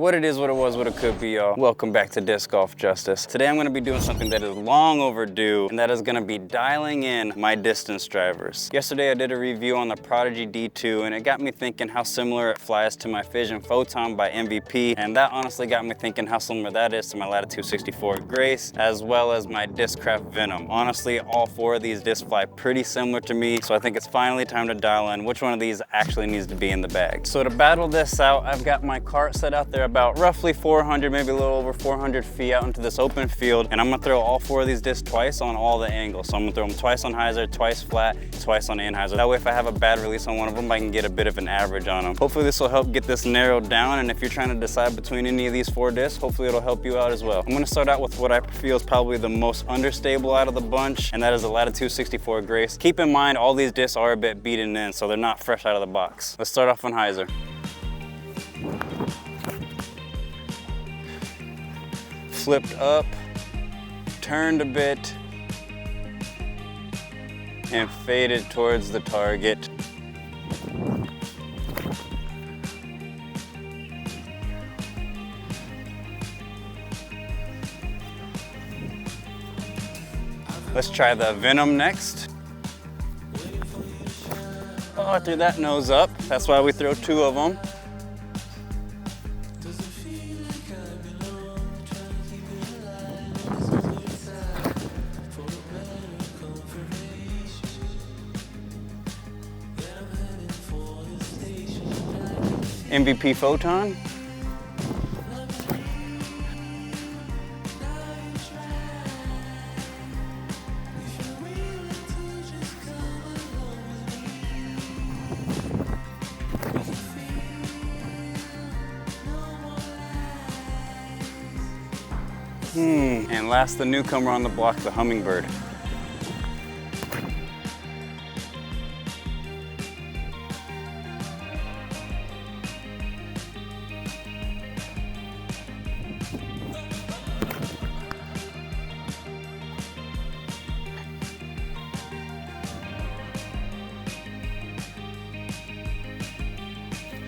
What it is, what it was, what it could be, y'all. Welcome back to Disc Golf Justice. Today I'm gonna be doing something that is long overdue, and that is gonna be dialing in my distance drivers. Yesterday I did a review on the Prodigy D2, and it got me thinking how similar it flies to my Fission Photon by MVP, and that honestly got me thinking how similar that is to my Latitude 64 Grace, as well as my Discraft Venom. Honestly, all four of these discs fly pretty similar to me, so I think it's finally time to dial in which one of these actually needs to be in the bag. So to battle this out, I've got my cart set out there about roughly 400, maybe a little over 400 feet out into this open field, and I'm gonna throw all four of these discs twice on all the angles. So I'm gonna throw them twice on hyzer, twice flat, twice on anhyzer. That way if I have a bad release on one of them, I can get a bit of an average on them. Hopefully this will help get this narrowed down, and if you're trying to decide between any of these four discs, hopefully it'll help you out as well. I'm gonna start out with what I feel is probably the most understable out of the bunch, and that is the Latitude 64 Grace. Keep in mind, all these discs are a bit beaten in, so they're not fresh out of the box. Let's start off on hyzer. Flipped up, turned a bit, and faded towards the target. Let's try the Venom next. Oh, I threw that nose up. That's why we throw two of them. MVP Photon. And last, the newcomer on the block, the Hummingbird.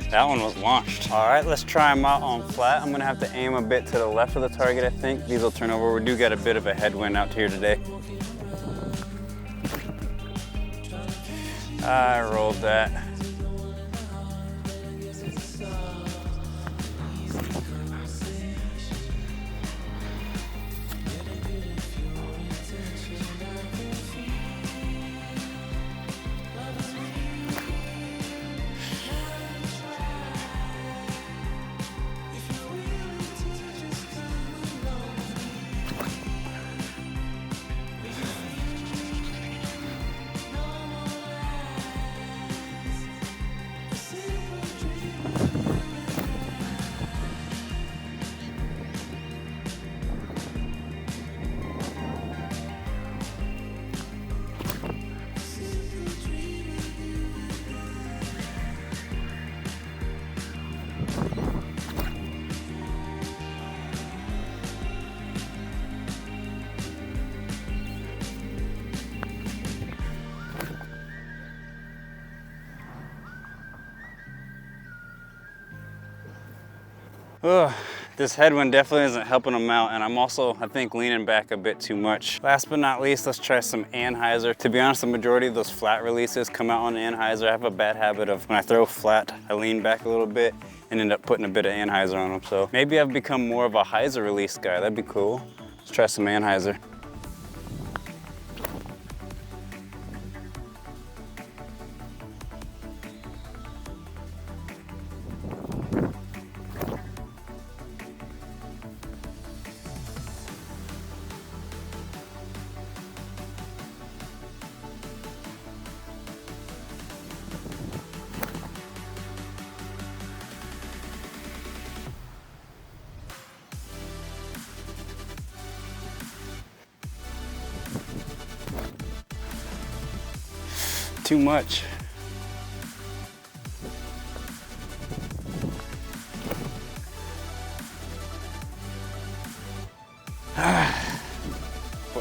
That one was launched. All right, let's try them out on flat. I'm gonna have to aim a bit to the left of the target, I think. These will turn over. We do get a bit of a headwind out here today. I rolled that. Ugh, this headwind definitely isn't helping them out, and I'm also, I think, leaning back a bit too much. Last but not least, let's try some anhyzer. To be honest, the majority of those flat releases come out on anhyzer. I have a bad habit of when I throw flat, I lean back a little bit and end up putting a bit of anhyzer on them. So maybe I've become more of a hyzer release guy. That'd be cool. Let's try some anhyzer. Too much.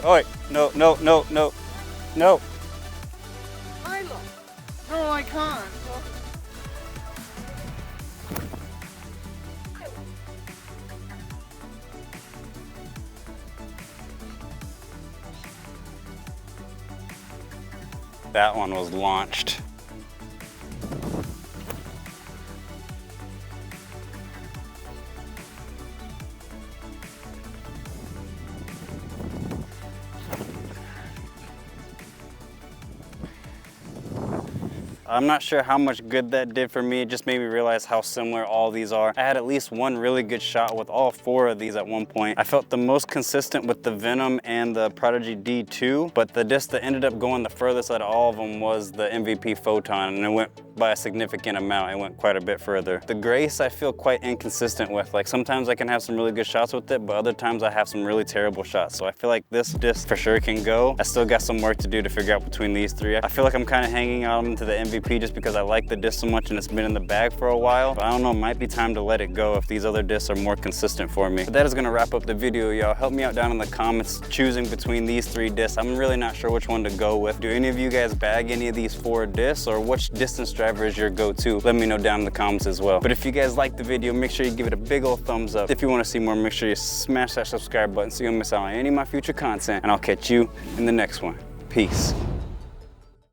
Oh, wait, no, no, no, no, no. Milo. No, I can't. That one was launched. I'm not sure how much good that did for me. It just made me realize how similar all these are. I had at least one really good shot with all 4 of these at one point. I felt the most consistent with the Venom and the Prodigy D2, but the disc that ended up going the furthest out of all of them was the MVP Photon, and it went by a significant amount. It went quite a bit further. The Grace I feel quite inconsistent with. Like sometimes I can have some really good shots with it, but other times I have some really terrible shots. So I feel like this disc for sure can go. I still got some work to do to figure out between these 3. I feel like I'm kind of hanging on to the MVP just because I like the disc so much and it's been in the bag for a while. But I don't know, it might be time to let it go if these other discs are more consistent for me. But that is gonna wrap up the video, y'all. Help me out down in the comments choosing between these 3 discs. I'm really not sure which one to go with. Do any of you guys bag any of these 4 discs, or which distance driver is your go-to? Let me know down in the comments as well. But if you guys liked the video, make sure you give it a big old thumbs up. If you want to see more, make sure you smash that subscribe button so you don't miss out on any of my future content. And I'll catch you in the next one. Peace.